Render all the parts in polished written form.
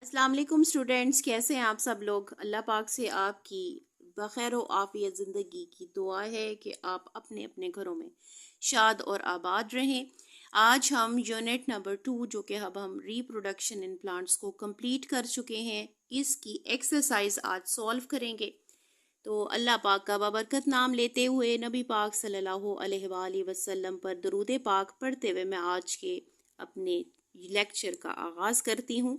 अस्सलाम वालेकुम स्टूडेंट्स, कैसे हैं आप सब लोग। अल्लाह पाक से आपकी बखैर आफियत ज़िंदगी की दुआ है कि आप अपने अपने घरों में शाद और आबाद रहें। आज हम यूनिट नंबर 2 जो कि अब हम रिप्रोडक्शन इन प्लांट्स को कंप्लीट कर चुके हैं, इसकी एक्सरसाइज आज सॉल्व करेंगे। तो अल्लाह पाक का बाबरकत नाम लेते हुए नबी पाक सल्लल्लाहु अलैहि वसल्लम पर दरूद पाक पढ़ते हुए मैं आज के अपने लेक्चर का आगाज़ करती हूँ।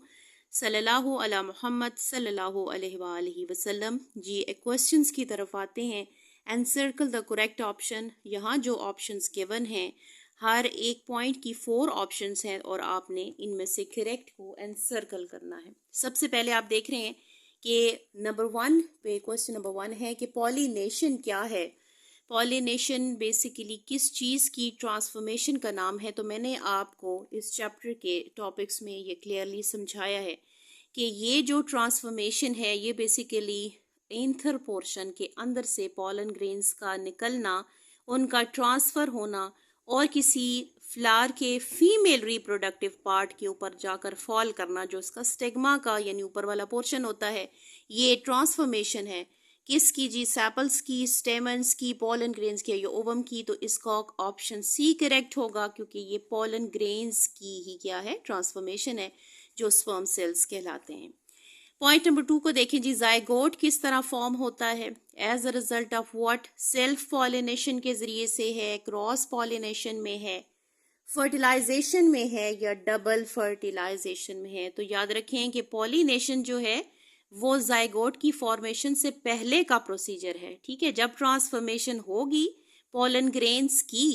सल्लल्लाहु अला मुहम्मद सल्लल्लाहु अलैहि वसल्लम। जी क्वेश्चंस की तरफ आते हैं। And circle the correct option. यहाँ जो ऑप्शंस गिवन हैं, हर एक पॉइंट की 4 ऑप्शंस हैं और आपने इनमें से करेक्ट को एंड सर्कल करना है। सबसे पहले आप देख रहे हैं कि नंबर 1 पे क्वेश्चन नंबर 1 है कि पॉलिनेशन क्या है। पॉलिनेशन बेसिकली किस चीज़ की ट्रांसफॉर्मेशन का नाम है। तो मैंने आपको इस चैप्टर के टॉपिक्स में ये क्लियरली समझाया है कि ये जो ट्रांसफॉर्मेशन है ये बेसिकली एंथर पोर्शन के अंदर से पॉलन ग्रेन्स का निकलना, उनका ट्रांसफ़र होना और किसी फ्लावर के फीमेल रिप्रोडक्टिव पार्ट के ऊपर जाकर फॉल करना, जो उसका स्टिग्मा का यानी ऊपर वाला पोर्शन होता है, ये ट्रांसफॉर्मेशन है। किसकी जी? सेपल्स की, स्टेमन्स की, पोलन ग्रेन्स की या ओवम की। तो इसका ऑप्शन सी करेक्ट होगा क्योंकि ये पोलन ग्रेन्स की ही क्या है, ट्रांसफॉर्मेशन है, जो स्पर्म सेल्स कहलाते हैं। पॉइंट नंबर 2 को देखें जी। जाइगोट किस तरह फॉर्म होता है? As a result of what? Self pollination के जरिए से है, क्रॉस पॉलिनेशन में है, फर्टिलाइजेशन में है या डबल फर्टिलाइजेशन में है। तो याद रखें कि पॉलिनेशन जो है वो जाइगोट की फॉर्मेशन से पहले का प्रोसीजर है। ठीक है, जब ट्रांसफॉर्मेशन होगी पोलन ग्रेन्स की,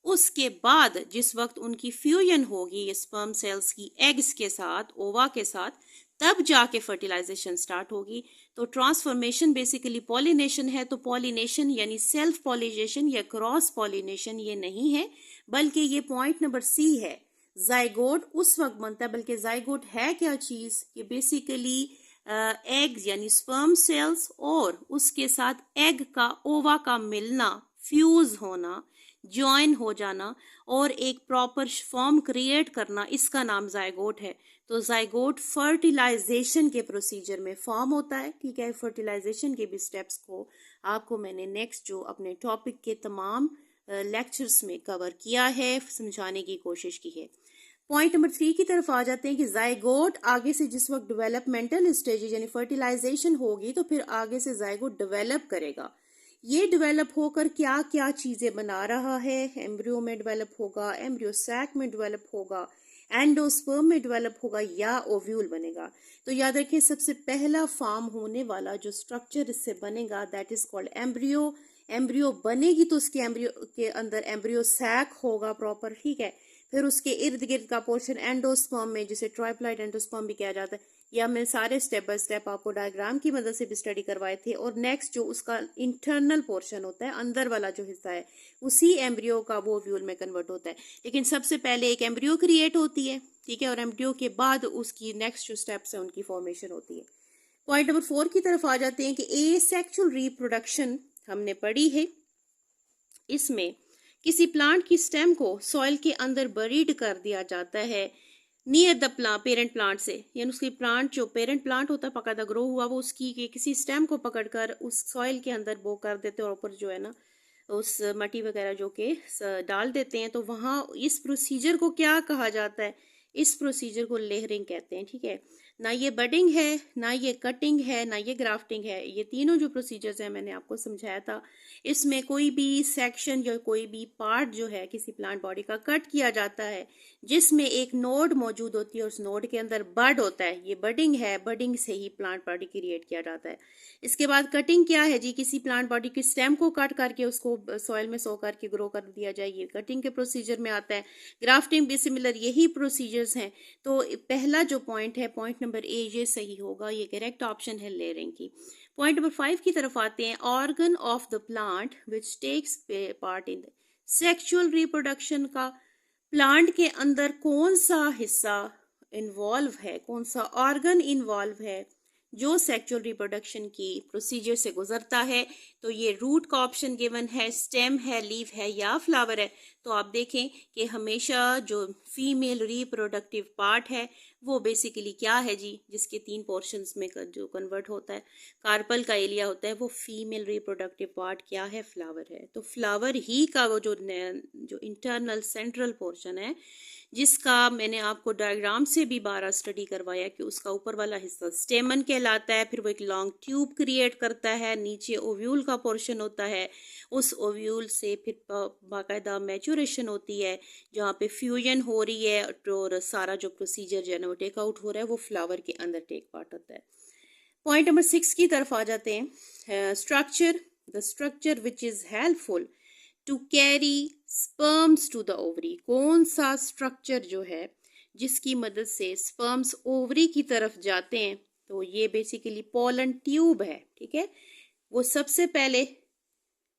उसके बाद जिस वक्त उनकी फ्यूजन होगी स्पर्म सेल्स की एग्स के साथ, ओवा के साथ, तब जाके फर्टिलाइजेशन स्टार्ट होगी। तो ट्रांसफॉर्मेशन बेसिकली पॉलिनेशन है। तो पॉलिनेशन यानी सेल्फ पॉलिनेशन या क्रॉस पॉलिनेशन ये नहीं है, बल्कि ये पॉइंट नंबर सी है। जाइगोट उस वक्त बनता है, बल्कि जाइगोट है क्या चीज? ये बेसिकली एग्स यानी स्पर्म सेल्स और उसके साथ एग का ओवा का मिलना, फ्यूज होना, ज्वाइन हो जाना और एक प्रॉपर फॉर्म क्रिएट करना, इसका नाम जाइगोट है। तो जाइगोट फर्टिलाइजेशन के प्रोसीजर में फॉर्म होता है। ठीक है, फर्टिलाइजेशन के भी स्टेप्स को आपको मैंने नेक्स्ट जो अपने टॉपिक के तमाम लेक्चर्स में कवर किया है, समझाने की कोशिश की है। पॉइंट नंबर 3 की तरफ आ जाते हैं कि जाइगोट आगे से जिस वक्त डेवलपमेंटल स्टेज यानी फर्टिलाइजेशन होगी तो फिर आगे से जाइगोट डेवलप करेगा। ये डेवलप होकर क्या क्या चीजें बना रहा है? एम्ब्रियो में डेवलप होगा, एम्ब्रियो सैक में डेवलप होगा, एंडोस्पर्म में डेवलप होगा या ओव्यूल बनेगा। तो याद रखिए सबसे पहला फॉर्म होने वाला जो स्ट्रक्चर इससे बनेगा that is called embryo. Embryo बनेगी तो उसके एम्ब्रियो के अंदर एम्ब्रियो सैक होगा प्रॉपर। ठीक है, फिर उसके इर्द गिर्द का पोर्शन एंडोस्पर्म में, जिसे ट्राइप्लॉइड एंडोस्पर्म भी कहा जाता है। या हमने सारे स्टेप बाय स्टेप आपको डायग्राम की मदद से भी स्टडी करवाए थे। और नेक्स्ट जो उसका इंटरनल पोर्शन होता है, अंदर वाला जो हिस्सा है, उसी एम्ब्रियो का वो ओव्यूल में कन्वर्ट होता है। लेकिन सबसे पहले एक एम्ब्रियो क्रिएट होती है। ठीक है, और एम्ब्रियो के बाद उसकी नेक्स्ट जो स्टेप्स है उनकी फॉर्मेशन होती है। पॉइंट नंबर 4 की तरफ आ जाते हैं कि एसेक्सुअल रिप्रोडक्शन हमने पढ़ी है। इसमें किसी प्लांट की स्टेम को सॉइल के अंदर बरीड कर दिया जाता है नियर द पेरेंट प्लांट से, यानी उसकी प्लांट जो पेरेंट प्लांट होता है पकादा ग्रो हुआ, वो उसकी किसी स्टेम को पकड़कर उस सॉइल के अंदर वो कर देते हैं और ऊपर जो है ना उस मट्टी वगैरह जो के डाल देते हैं। तो वहाँ इस प्रोसीजर को क्या कहा जाता है? इस प्रोसीजर को लेयरिंग कहते हैं। ठीक है, ना ये बडिंग है, ना ये कटिंग है, ना ये ग्राफ्टिंग है। ये तीनों जो प्रोसीजर्स हैं मैंने आपको समझाया था। इसमें कोई भी सेक्शन या कोई भी पार्ट जो है किसी प्लांट बॉडी का कट किया जाता है जिसमें एक नोड मौजूद होती है, उस नोड के अंदर बड होता है, ये बडिंग है। बडिंग से ही प्लांट बॉडी क्रिएट किया जाता है। इसके बाद कटिंग क्या है जी? किसी प्लांट बॉडी की स्टेम को कट करके उसको सॉइल में सो करके ग्रो कर दिया जाए, ये कटिंग के प्रोसीजर में आता है। ग्राफ्टिंग भी सिमिलर यही प्रोसीजर्स हैं। तो पहला जो पॉइंट है, पॉइंट नंबर ए, ये सही होगा, ये करेक्ट ऑप्शन है लेयरिंग की। पॉइंट नंबर 5 की तरफ आते हैं। Organ of the plant which takes part in sexual reproduction का प्लांट के अंदर कौन सा हिस्सा इन्वॉल्व है, कौन सा ऑर्गन इन्वॉल्व है जो सेक्सुअल रिप्रोडक्शन की प्रोसीजर से गुजरता है? तो ये रूट का ऑप्शन गिवन है, स्टेम है, लीव है या फ्लावर है। तो आप देखें कि हमेशा जो फीमेल रिप्रोडक्टिव पार्ट है वो बेसिकली क्या है जी, जिसके 3 पोर्शंस में जो कन्वर्ट होता है, कार्पल का एरिया होता है, वो फीमेल रिप्रोडक्टिव पार्ट क्या है, फ्लावर है। तो फ्लावर ही का वो जो इंटरनल सेंट्रल पोर्शन है, जिसका मैंने आपको डायग्राम से भी 12 स्टडी करवाया कि उसका ऊपर वाला हिस्सा स्टेमन कहलाता है, फिर वो एक लॉन्ग ट्यूब क्रिएट करता है, नीचे ओव्यूल का पोर्शन होता है, उस ओव्यूल से फिर बाकायदा मैचुरेशन होती है, जहाँ पे फ्यूजन हो रही है और सारा जो प्रोसीजर जो है ना वो टेक आउट हो रहा है, वो फ्लावर के अंदर टेक पार्ट होता है। पॉइंट नंबर 6 की तरफ आ जाते हैं। Structure, the structure which is helpful to carry sperms to the ovary. कौन सा स्ट्रक्चर जो है जिसकी मदद से स्पर्म्स ओवरी की तरफ जाते हैं, तो ये बेसिकली पोलन ट्यूब है, ठीक है। वो सबसे पहले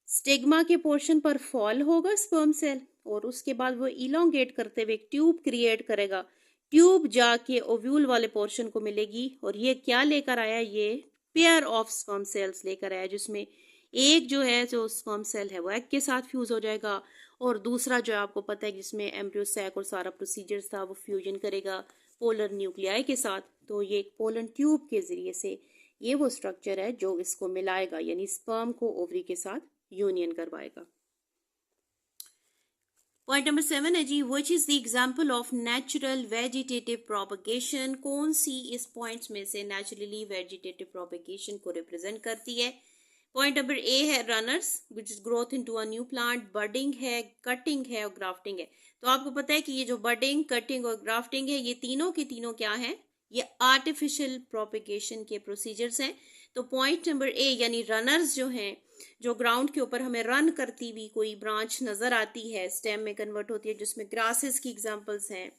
स्टिग्मा के पोर्शन पर फॉल होगा स्पर्म सेल, और उसके बाद वो इलोंगेट करते हुए एक ट्यूब क्रिएट करेगा, ट्यूब जाके ओव्यूल वाले पोर्शन को मिलेगी, और ये क्या लेकर आया, ये पेयर ऑफ स्पर्म सेल्स लेकर आया, जिसमें एक जो है जो स्पर्म सेल है वो एग के साथ फ्यूज हो जाएगा, और दूसरा जो आपको पता है जिसमें एम्ब्रियो सैक और सारा प्रोसीजर था वो फ्यूजन करेगा पोलर न्यूक्लियाई के साथ। तो ये एक पोलन ट्यूब के जरिए से ये वो स्ट्रक्चर है जो इसको मिलाएगा, यानी स्पर्म को ओवरी के साथ यूनियन करवाएगा। पॉइंट नंबर 7 है जी, which is the example of natural vegetative propagation. कौन सी इस पॉइंट्स में से नेचुरली वेजिटेटिव प्रोपगेशन को रिप्रेजेंट करती है। पॉइंट नंबर ए है runners, which is growth into a new plant, budding है, कटिंग है और ग्राफ्टिंग है। तो आपको पता है कि ये जो बडिंग, कटिंग और ग्राफ्टिंग है, ये तीनों के तीनों क्या हैं, ये आर्टिफिशियल प्रोपगेशन के प्रोसीजर्स हैं। तो पॉइंट नंबर ए यानी रनर्स जो हैं, जो ग्राउंड के ऊपर हमें रन करती हुई कोई ब्रांच नजर आती है, स्टेम में कन्वर्ट होती है, जिसमें ग्रासेस की एग्जांपल्स हैं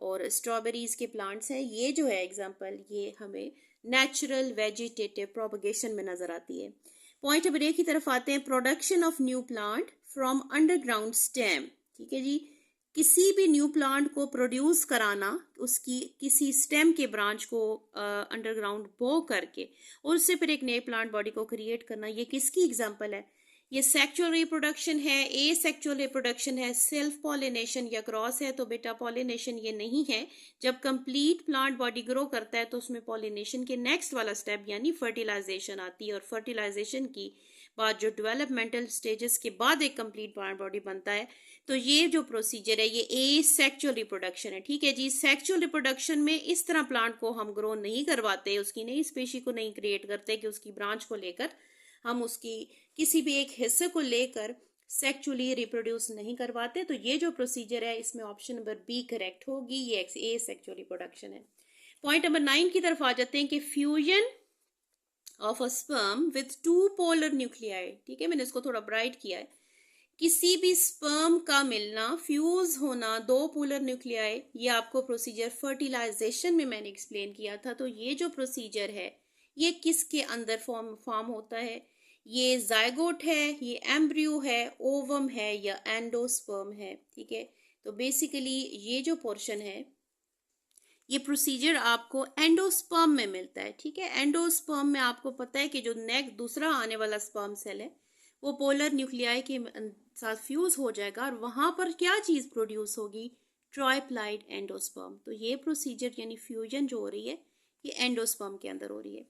और स्ट्रॉबेरीज के प्लांट्स हैं, ये जो है एग्जांपल, ये हमें नेचुरल वेजिटेटिव प्रोपगेशन में नजर आती है। पॉइंट नंबर ए की तरफ आते हैं, production of new plant from underground stem. ठीक है जी, किसी भी न्यू प्लांट को प्रोड्यूस कराना, उसकी किसी स्टेम के ब्रांच को अंडरग्राउंड बो करके और उससे फिर एक नए प्लांट बॉडी को क्रिएट करना, ये किसकी एग्जांपल है, ये सेक्सुअल रिप्रोडक्शन है, ए सेक्सुअल रिप्रोडक्शन है, सेल्फ पॉलिनेशन या क्रॉस है। तो बेटा पॉलिनेशन ये नहीं है। जब कंप्लीट प्लांट बॉडी ग्रो करता है तो उसमें पॉलिनेशन के नेक्स्ट वाला स्टेप यानी फर्टिलाइजेशन आती है, और फर्टिलाइजेशन की बाद जो डेवलपमेंटल स्टेजेस के बाद एक कंप्लीट प्लांट बॉडी बनता है। तो ये जो प्रोसीजर है ये ए सेक्सुअल रिप्रोडक्शन है। ठीक है जी, सेक्सुअल रिप्रोडक्शन में इस तरह प्लांट को हम ग्रो नहीं करवाते, उसकी नई स्पीशी को नहीं क्रिएट करते कि उसकी ब्रांच को लेकर हम उसकी किसी भी एक हिस्से को लेकर सेक्सुअली रिप्रोड्यूस नहीं करवाते। तो ये जो प्रोसीजर है इसमें ऑप्शन नंबर बी करेक्ट होगी, ये ए सेक्सुअल रिप्रोडक्शन है। पॉइंट नंबर 9 की तरफ आ जाते हैं कि fusion of a sperm with 2 polar nuclei. ठीक है, मैंने इसको थोड़ा ब्राइट किया है। किसी भी स्पर्म का मिलना, फ्यूज होना 2 पोलर न्यूक्लियाई, ये आपको प्रोसीजर फर्टिलाइजेशन में मैंने एक्सप्लेन किया था। तो ये जो प्रोसीजर है ये किसके अंदर फॉर्म होता है, ये जायगोट है, ये एम्ब्रियो है, ओवम है या एंडोस्पर्म है। ठीक है, तो बेसिकली ये जो पोर्शन है ये प्रोसीजर आपको एंडोस्पर्म में मिलता है। ठीक है, एंडोस्पर्म में आपको पता है कि जो दूसरा आने वाला स्पर्म सेल है वो पोलर न्यूक्लियाई के साथ फ्यूज हो जाएगा और वहां पर क्या चीज प्रोड्यूस होगी, ट्राइप्लाइड एंडोस्पर्म। तो ये प्रोसीजर यानी फ्यूजन जो हो रही है ये एंडोस्पर्म के अंदर हो रही है।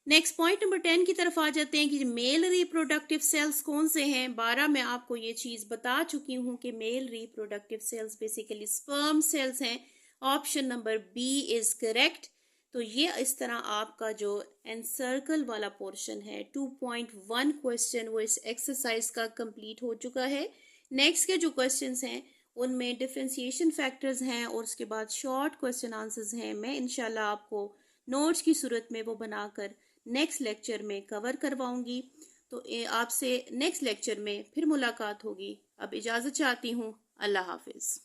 नेक्स्ट पॉइंट नंबर 10 की तरफ आ जाते हैं कि मेल रिप्रोडक्टिव सेल्स कौन से हैं। 12 में आपको ये चीज बता चुकी हूँ कि male reproductive cells basically sperm cells हैं। Option number B is correct. तो ये इस तरह आपका जो एनसर्कल वाला पोर्शन है 2.1 क्वेश्चन वो इस एक्सरसाइज का कंप्लीट हो चुका है। नेक्स्ट के जो क्वेश्चंस हैं उनमें डिफरेंशिएशन फैक्टर्स हैं और उसके बाद शॉर्ट क्वेश्चन आंसर्स हैं। मैं इंशाल्लाह आपको नोट्स की सूरत में वो बनाकर नेक्स्ट लेक्चर में कवर करवाऊंगी। तो आपसे नेक्स्ट लेक्चर में फिर मुलाकात होगी। अब इजाज़त चाहती हूँ। अल्लाह हाफिज़।